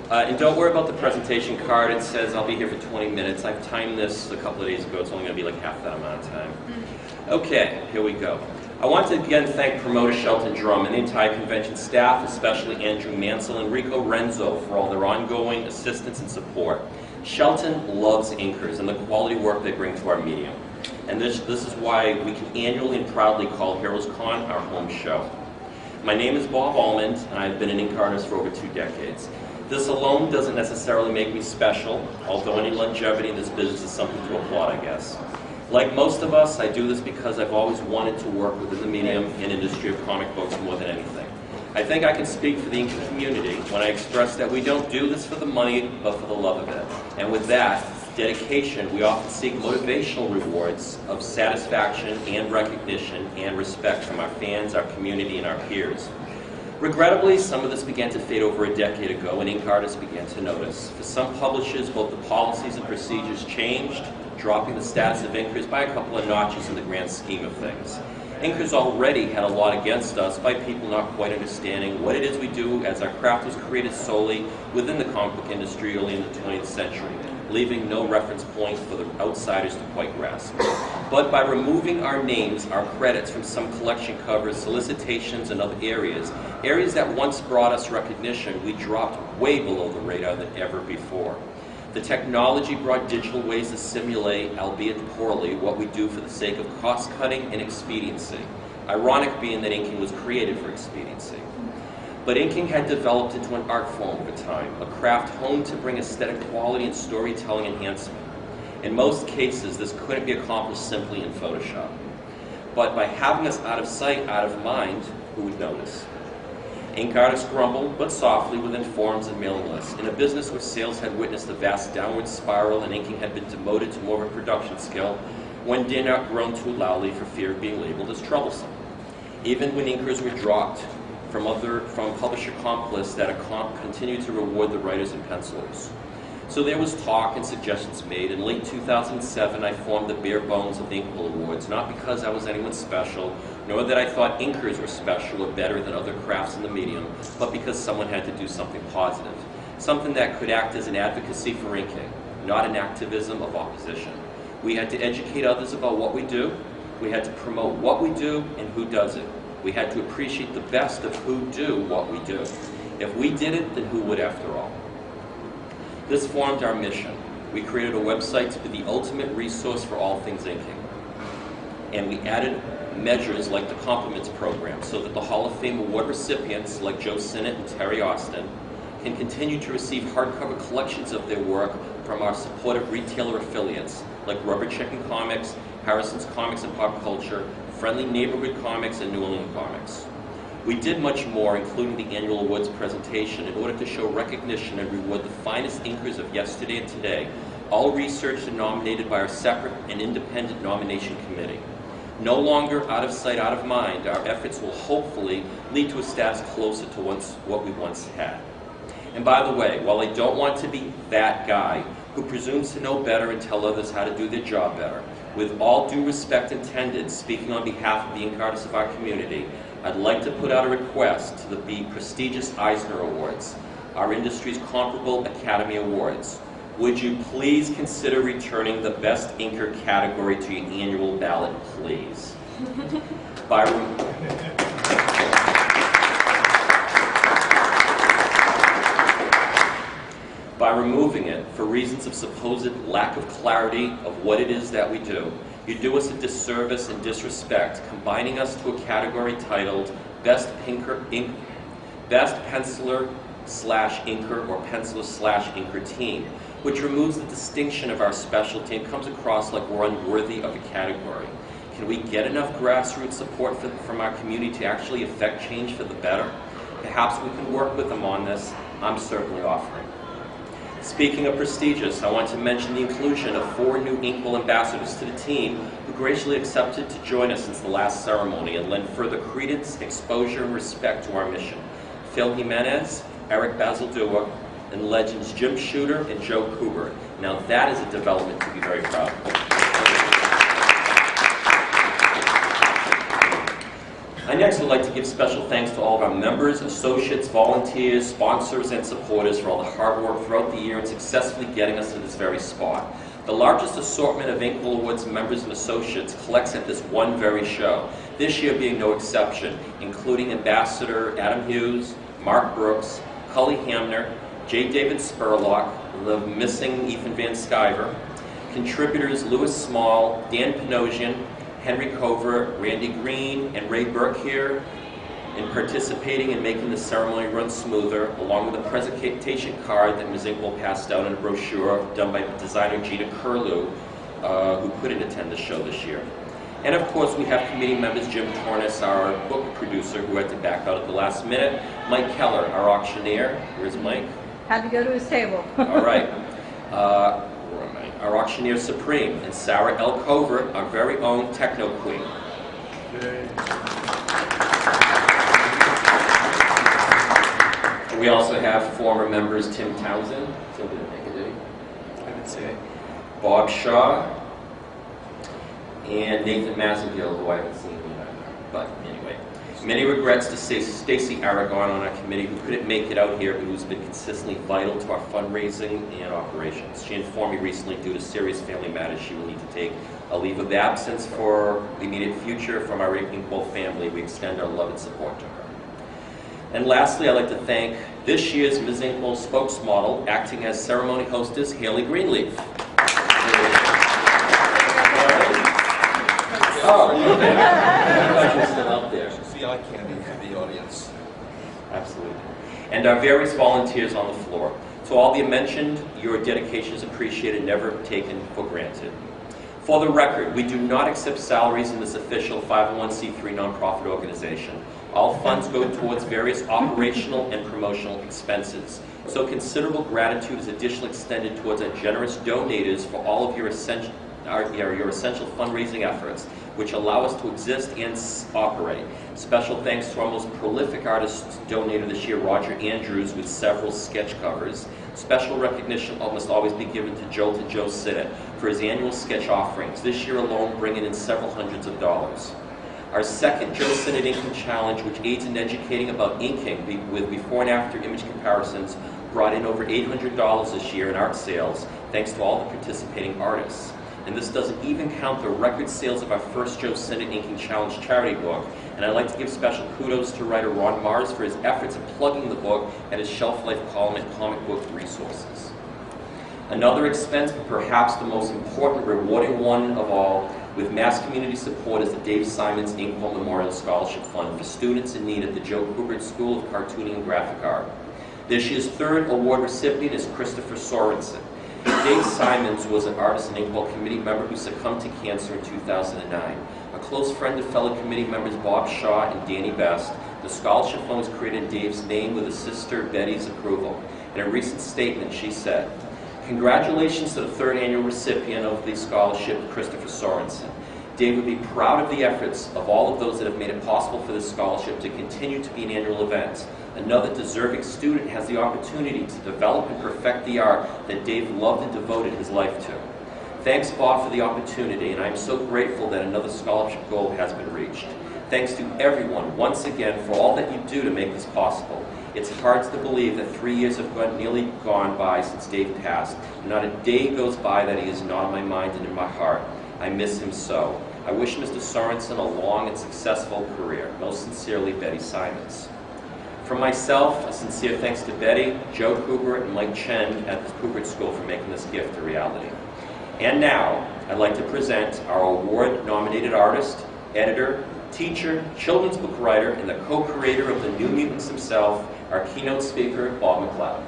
And don't worry about the presentation card. It says I'll be here for 20 minutes. I've timed this a couple of days ago. It's only going to be like half that amount of time. Okay, here we go. I want to again thank promoter Shelton Drum and the entire convention staff, especially Andrew Mansell and Rico Renzo, for all their ongoing assistance and support. Shelton loves inkers and the quality work they bring to our medium. And this is why we can annually and proudly call HeroesCon our home show. My name is Bob Almond, and I've been an ink artist for over 2 decades. This alone doesn't necessarily make me special, although any longevity in this business is something to applaud, I guess. Like most of us, I do this because I've always wanted to work within the medium and industry of comic books more than anything. I think I can speak for the inking community when I express that we don't do this for the money, but for the love of it. And with that dedication, we often seek motivational rewards of satisfaction and recognition and respect from our fans, our community, and our peers. Regrettably, some of this began to fade over a decade ago, and ink artists began to notice. For some publishers, both the policies and procedures changed, dropping the status of inkers by a couple of notches in the grand scheme of things. Inkers already had a lot against us by people not quite understanding what it is we do, as our craft was created solely within the comic book industry early in the 20th century, leaving no reference point for the outsiders to quite grasp. But by removing our names, our credits from some collection covers, solicitations, and other areas that once brought us recognition, we dropped way below the radar than ever before. The technology brought digital ways to simulate, albeit poorly, what we do for the sake of cost-cutting and expediency. Ironic being that inking was created for expediency. But inking had developed into an art form over time, a craft honed to bring aesthetic quality and storytelling enhancement. In most cases, this couldn't be accomplished simply in Photoshop. But by having us out of sight, out of mind, who would notice? Ink artists grumbled, but softly, within forums and mailing lists. In a business where sales had witnessed a vast downward spiral and inking had been demoted to more of a production skill, one did not groan too loudly for fear of being labeled as troublesome. Even when inkers were dropped from publisher comp lists that continued to reward the writers and pencilers. So there was talk and suggestions made. In late 2007, I formed the bare bones of the Inkwell Awards, not because I was anyone special, nor that I thought inkers were special or better than other crafts in the medium, but because someone had to do something positive, something that could act as an advocacy for inking, not an activism of opposition. We had to educate others about what we do. We had to promote what we do and who does it. We had to appreciate the best of who do what we do. If we did it, then who would after all? This formed our mission. We created a website to be the ultimate resource for all things inking. And we added measures like the compliments program so that the Hall of Fame award recipients like Joe Sinnott and Terry Austin can continue to receive hardcover collections of their work from our supportive retailer affiliates like Rubber Chicken Comics, Harrison's Comics and Pop Culture, Friendly Neighborhood Comics, and New England Comics. We did much more, including the annual awards presentation, in order to show recognition and reward the finest inkers of yesterday and today, all researched and nominated by our separate and independent nomination committee. No longer out of sight, out of mind, our efforts will hopefully lead to a status closer to what we once had. And by the way, while I don't want to be that guy who presumes to know better and tell others how to do their job better, with all due respect intended, speaking on behalf of the ink artists of our community, I'd like to put out a request to the prestigious Eisner Awards, our industry's comparable Academy Awards. Would you please consider returning the Best Inker category to your annual ballot, please? By removing it for reasons of supposed lack of clarity of what it is that we do, you do us a disservice and disrespect, combining us to a category titled Best Penciler/Inker or Penciler/Inker Team, which removes the distinction of our specialty and comes across like we're unworthy of a category. Can we get enough grassroots support from our community to actually affect change for the better? Perhaps we can work with them on this. I'm certainly offering. Speaking of prestigious, I want to mention the inclusion of 4 new Inkwell ambassadors to the team who graciously accepted to join us since the last ceremony and lend further credence, exposure, and respect to our mission. Phil Jimenez, Eric Bazaldua, and legends Jim Shooter and Joe Kubert. Now that is a development to be very proud of. I next would like to give special thanks to all of our members, associates, volunteers, sponsors, and supporters for all the hard work throughout the year and successfully getting us to this very spot. The largest assortment of Inkwell Awards members and associates collects at this one very show, this year being no exception, including Ambassador Adam Hughes, Mark Brooks, Cully Hamner, J. David Spurlock, the missing Ethan Van Sciver, contributors Louis Small, Dan Panosian, Henry Covert, Randy Green, and Ray Burke here in participating in making the ceremony run smoother, along with a presentation card that Ms. Inkwell passed out in a brochure done by designer Gina Curlew, who couldn't attend the show this year. And of course, we have committee members Jim Tornes, our book producer, who had to back out at the last minute, Mike Keller, our auctioneer. Where's Mike? Had to go to his table. All right. Where am I? Our auctioneer supreme, and Sarah L. Covert, our very own techno queen. Yay. We also have former members Tim Townsend. Tim didn't make it, did he? I didn't see it. Bob Shaw, and Nathan Massengill, who I haven't seen yet. But anyway, many regrets to Stacy Aragon on our committee, who couldn't make it out here, but who's been consistently vital to our fundraising and operations. She informed me recently, due to serious family matters, she will need to take a leave of absence for the immediate future. From our Inkwell family, we extend our love and support to her. And lastly, I'd like to thank this year's Ms. Inkwell spokesmodel, acting as ceremony hostess, Haley Greenleaf. Oh, you're still out there. See eye candy for the audience. Absolutely. And our various volunteers on the floor. To all the mentioned, your dedication is appreciated, never taken for granted. For the record, we do not accept salaries in this official 501c3 nonprofit organization. All funds go towards various operational and promotional expenses. So considerable gratitude is additionally extended towards our generous donators for all of your essential fundraising efforts, which allow us to exist and operate. Special thanks to our most prolific artist donator this year, Roger Andrews, with several sketch covers. Special recognition must always be given to Joe Sinnott for his annual sketch offerings, this year alone bringing in several hundreds of dollars. Our second Joe Sinnott Inking Challenge, which aids in educating about inking with before and after image comparisons, brought in over $800 this year in art sales, thanks to all the participating artists. And this doesn't even count the record sales of our first Joe Sinnott Inking Challenge charity book. And I'd like to give special kudos to writer Ron Mars for his efforts in plugging the book at his shelf life column at Comic Book Resources. Another expense, but perhaps the most important, rewarding one of all, with mass community support, is the Dave Simons Inkwell Memorial Scholarship Fund for students in need at the Joe Kubert School of Cartooning and Graphic Art. This year's third award recipient is Christopher Sorensen. Dave Simons was an artist and Inkwell committee member who succumbed to cancer in 2009. A close friend of fellow committee members Bob Shaw and Danny Best, the scholarship fund was created in Dave's name with his sister Betty's approval. In a recent statement, she said, "Congratulations to the third annual recipient of the scholarship, Christopher Sorensen. Dave would be proud of the efforts of all of those that have made it possible for this scholarship to continue to be an annual event. Another deserving student has the opportunity to develop and perfect the art that Dave loved and devoted his life to. Thanks, Bob, for the opportunity, and I am so grateful that another scholarship goal has been reached. Thanks to everyone, once again, for all that you do to make this possible. It's hard to believe that 3 years have nearly gone by since Dave passed. Not a day goes by that he is not on my mind and in my heart. I miss him so. I wish Mr. Sorensen a long and successful career. Most sincerely, Betty Simons." From myself, a sincere thanks to Betty, Joe Kubert, and Mike Chen at the Kubert School for making this gift a reality. And now, I'd like to present our award-nominated artist, editor, teacher, children's book writer, and the co-creator of The New Mutants himself, our keynote speaker, Bob McLeod.